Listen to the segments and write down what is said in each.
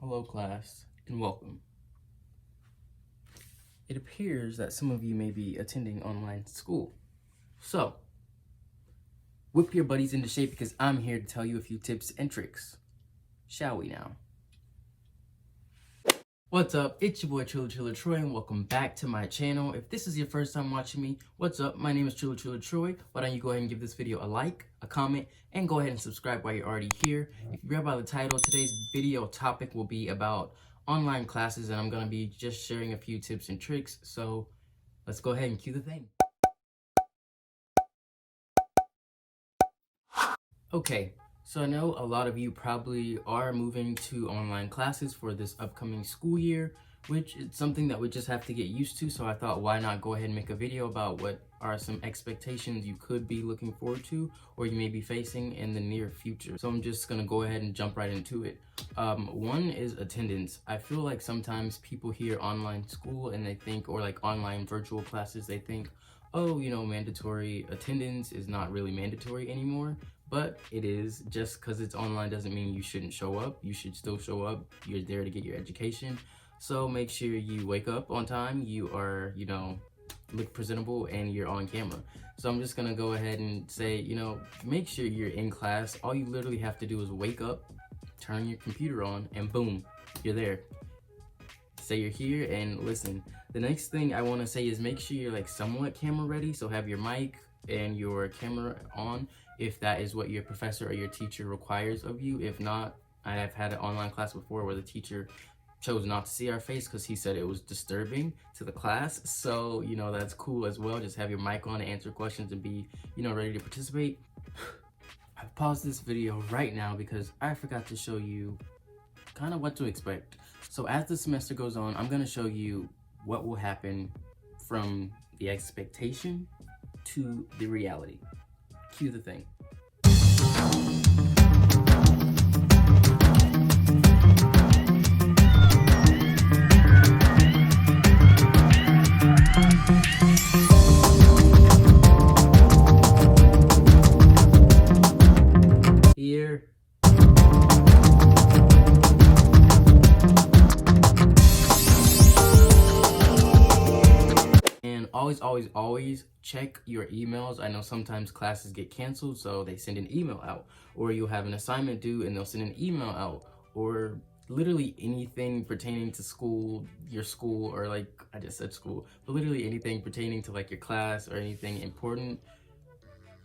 Hello class, and welcome. It appears that some of you may be attending online school. So, whip your buddies into shape because I'm here to tell you a few tips and tricks. Shall we now? What's up? It's your boy Trillaatroy and welcome back to my channel. If this is your first time watching me, what's up? My name is Trillaatroy. Why don't you go ahead and give this video a like, a comment, and go ahead and subscribe while you're already here. If you read by the title, today's video topic will be about online classes, and I'm going to be just sharing a few tips and tricks. So let's go ahead and cue the thing. Okay, so I know a lot of you probably are moving to online classes for this upcoming school year, which is something that we just have to get used to. So I thought, why not go ahead and make a video about what are some expectations you could be looking forward to or you may be facing in the near future. So I'm just gonna go ahead and jump right into it. One is attendance. I feel like sometimes people hear online school and they think, or like online virtual classes, they think, oh, you know, mandatory attendance is not really mandatory anymore. But it is. Just because it's online doesn't mean you shouldn't show up. You should still show up. You're there to get your education. So make sure you wake up on time, you are, look presentable, and you're on camera. So I'm just gonna go ahead and say, make sure you're in class. All you literally have to do is wake up, turn your computer on, and boom, you're there. Say you're here and listen. The next thing I wanna say is make sure you're like somewhat camera ready. So have your mic and your camera on if that is what your professor or your teacher requires of you. If not, I have had an online class before where the teacher chose not to see our face because he said it was disturbing to the class. So, that's cool as well. Just have your mic on and answer questions and be, ready to participate. I've paused this video right now because I forgot to show you kind of what to expect. So as the semester goes on, I'm gonna show you what will happen from the expectation to the reality. Cue the thing. Here. And always check your emails. I know sometimes classes get canceled, so they send an email out, or you'll have an assignment due and they'll send an email out, or literally anything pertaining to school, your school, or like I just said school, but literally anything pertaining to like your class or anything important,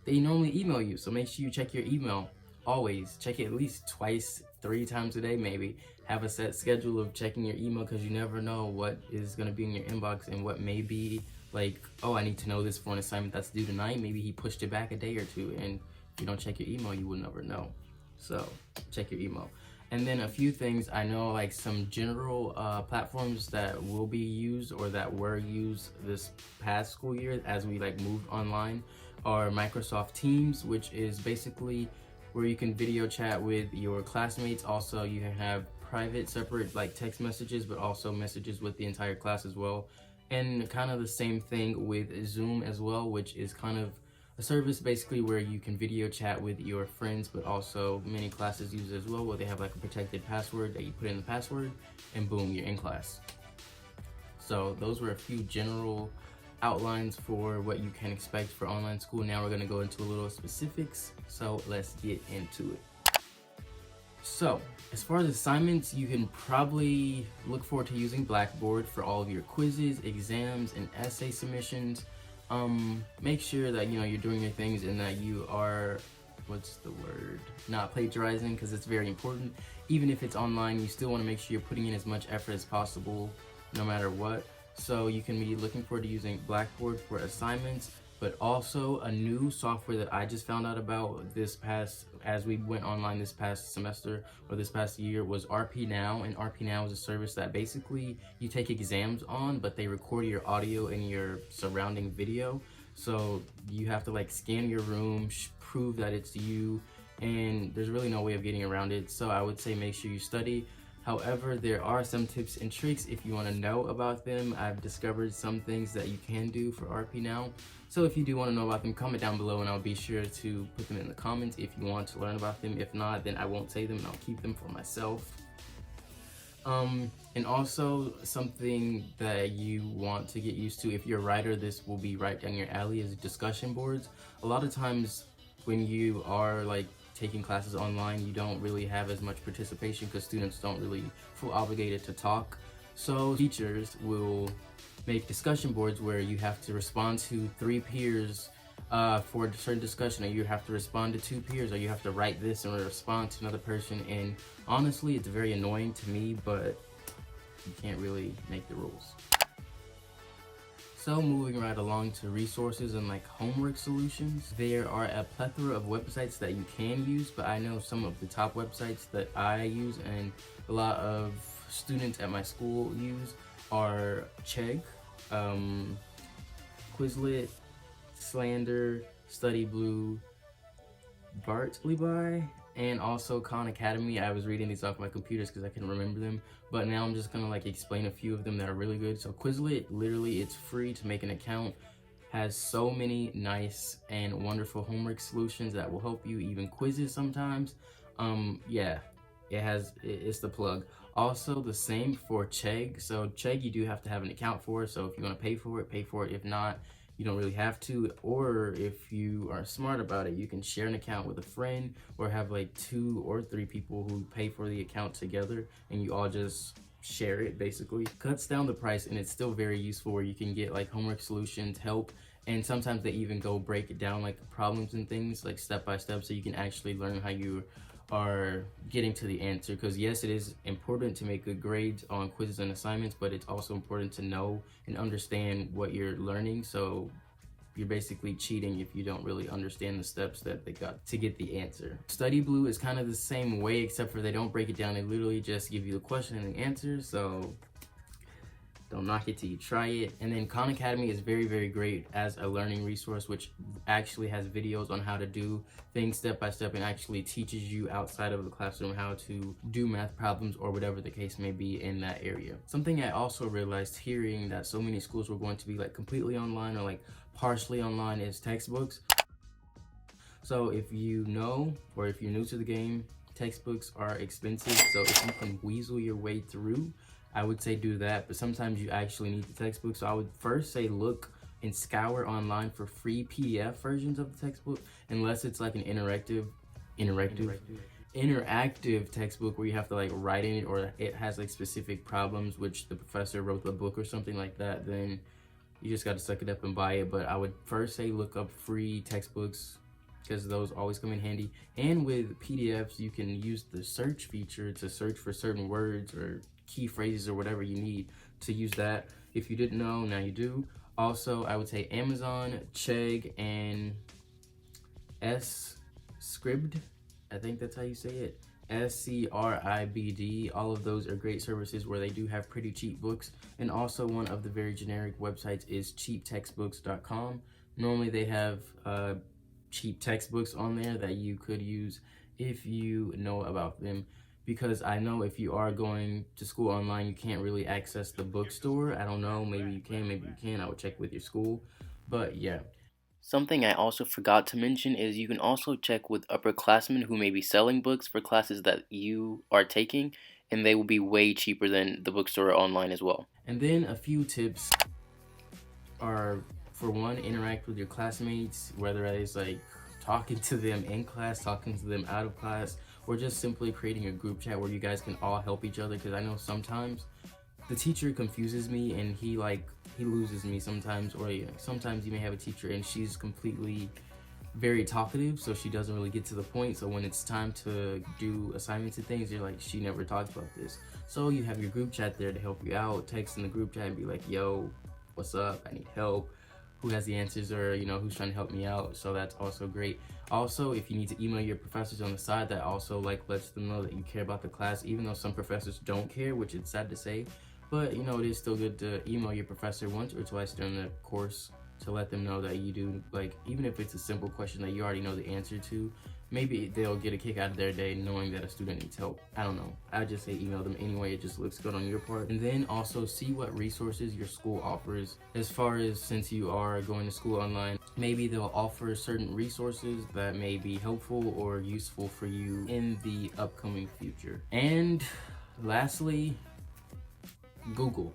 they normally email you. So make sure you check your email. Always check it at least twice, 3 times a day maybe. Have a set schedule of checking your email because you never know what is going to be in your inbox and what may be like, oh, I need to know this for an assignment that's due tonight. Maybe he pushed it back a day or two, and if you don't check your email, you will never know. So check your email. And then a few things, I know like some general platforms that will be used or that were used this past school year as we like moved online are Microsoft Teams, which is basically where you can video chat with your classmates. Also, you can have private, separate like text messages, but also messages with the entire class as well. And kind of the same thing with Zoom as well, which is kind of a service basically where you can video chat with your friends, but also many classes use it as well, where they have like a protected password that you put in the password and boom, you're in class. So those were a few general outlines for what you can expect for online school. Now we're going to go into a little specifics, so let's get into it. So as far as assignments, you can probably look forward to using Blackboard for all of your quizzes, exams, and essay submissions. Make sure that you're doing your things and that you are, not plagiarizing, because it's very important. Even if it's online, you still want to make sure you're putting in as much effort as possible no matter what. So you can be looking forward to using Blackboard for assignments, but also a new software that I just found out about as we went online this past semester or this past year was RP Now. And RP Now is a service that basically you take exams on, but they record your audio and your surrounding video. So you have to like scan your room, prove that it's you, and there's really no way of getting around it. So I would say make sure you study. However, there are some tips and tricks if you want to know about them. I've discovered some things that you can do for RP Now. So if you do want to know about them, comment down below and I'll be sure to put them in the comments if you want to learn about them. If not, then I won't say them and I'll keep them for myself. And also something that you want to get used to, if you're a writer, this will be right down your alley, is discussion boards. A lot of times when you are like taking classes online, you don't really have as much participation because students don't really feel obligated to talk. So teachers will make discussion boards where you have to respond to 3 peers for a certain discussion, or you have to respond to 2 peers, or you have to write this and respond to another person. And honestly, it's very annoying to me, but you can't really make the rules. So moving right along to resources and like homework solutions, there are a plethora of websites that you can use, but I know some of the top websites that I use and a lot of students at my school use are Chegg, Quizlet, Slander, Study Blue, Bartleby, and also Khan Academy. I was reading these off my computers because I couldn't remember them, but now I'm just gonna like explain a few of them that are really good. So Quizlet, literally it's free to make an account, has so many nice and wonderful homework solutions that will help you, even quizzes sometimes. Yeah, it's the plug. Also the same for Chegg. So Chegg you do have to have an account for, so if you want to pay for it, pay for it. If not, you don't really have to. Or if you are smart about it, you can share an account with a friend, or have like 2 or 3 people who pay for the account together and you all just share it. Basically cuts down the price, and it's still very useful where you can get like homework solutions, help, and sometimes they even go break it down like problems and things like step by step, so you can actually learn how you are getting to the answer. Because yes, it is important to make good grades on quizzes and assignments, but it's also important to know and understand what you're learning. So you're basically cheating if you don't really understand the steps that they got to get the answer. Study Blue is kind of the same way, except for they don't break it down. They literally just give you the question and the answer. So don't knock it till you try it. And then Khan Academy is very, very great as a learning resource, which actually has videos on how to do things step by step and actually teaches you outside of the classroom how to do math problems or whatever the case may be in that area. Something I also realized hearing that so many schools were going to be like completely online or like partially online is textbooks. So if you know, or if you're new to the game, textbooks are expensive. So if you can weasel your way through, I would say do that, but sometimes you actually need the textbook. So I would first say look and scour online for free PDF versions of the textbook, unless it's like an interactive textbook where you have to like write in it, or it has like specific problems which the professor wrote the book or something like that. Then you just got to suck it up and buy it. But I would first say look up free textbooks, because those always come in handy. And with PDFs, you can use the search feature to search for certain words or key phrases or whatever you need to use that. If you didn't know, now you do. Also, I would say Amazon, Chegg, and Scribd. I think that's how you say it. Scribd. All of those are great services where they do have pretty cheap books. And also one of the very generic websites is cheaptextbooks.com. Normally they have cheap textbooks on there that you could use if you know about them, because I know if you are going to school online, you can't really access the bookstore. I don't know, maybe you can, maybe you can't. I would check with your school, but yeah. Something I also forgot to mention is you can also check with upperclassmen who may be selling books for classes that you are taking, and they will be way cheaper than the bookstore or online as well. And then a few tips are, for one, interact with your classmates, whether it's like talking to them in class, talking to them out of class, or just simply creating a group chat where you guys can all help each other. Because I know sometimes the teacher confuses me and he loses me sometimes, or sometimes you may have a teacher and she's completely very talkative, so she doesn't really get to the point. So when it's time to do assignments and things, you're like, she never talked about this. So you have your group chat there to help you out. Text in the group chat and be like, yo, what's up? I need help. Who has the answers, or who's trying to help me out? So that's also great. Also, if you need to email your professors on the side, that also like lets them know that you care about the class, even though some professors don't care, which is sad to say. But it is still good to email your professor once or twice during the course to let them know that you do, like, even if it's a simple question that you already know the answer to, maybe they'll get a kick out of their day knowing that a student needs help. I don't know. I just say email them anyway. It just looks good on your part. And then also see what resources your school offers. As far as, since you are going to school online, maybe they'll offer certain resources that may be helpful or useful for you in the upcoming future. And lastly, Google.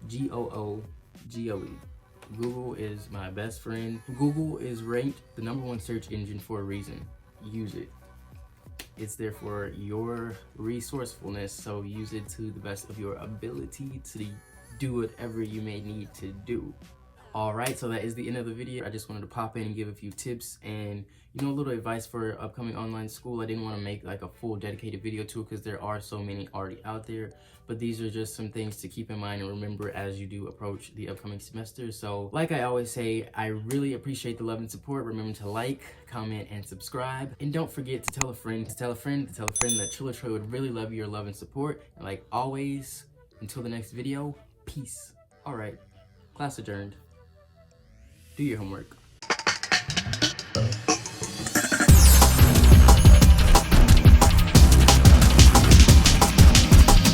Google. Google is my best friend. Google is ranked the #1 search engine for a reason. Use it. It's there for your resourcefulness, so use it to the best of your ability to do whatever you may need to do. Alright, so that is the end of the video. I just wanted to pop in and give a few tips and a little advice for upcoming online school. I didn't want to make like a full dedicated video to it because there are so many already out there, but these are just some things to keep in mind and remember as you do approach the upcoming semester. So like I always say, I really appreciate the love and support. Remember to like, comment, and subscribe, and don't forget to tell a friend that Trillaatroy would really love your love and support. And like always, until the next video, peace. Alright, class adjourned. Do your homework.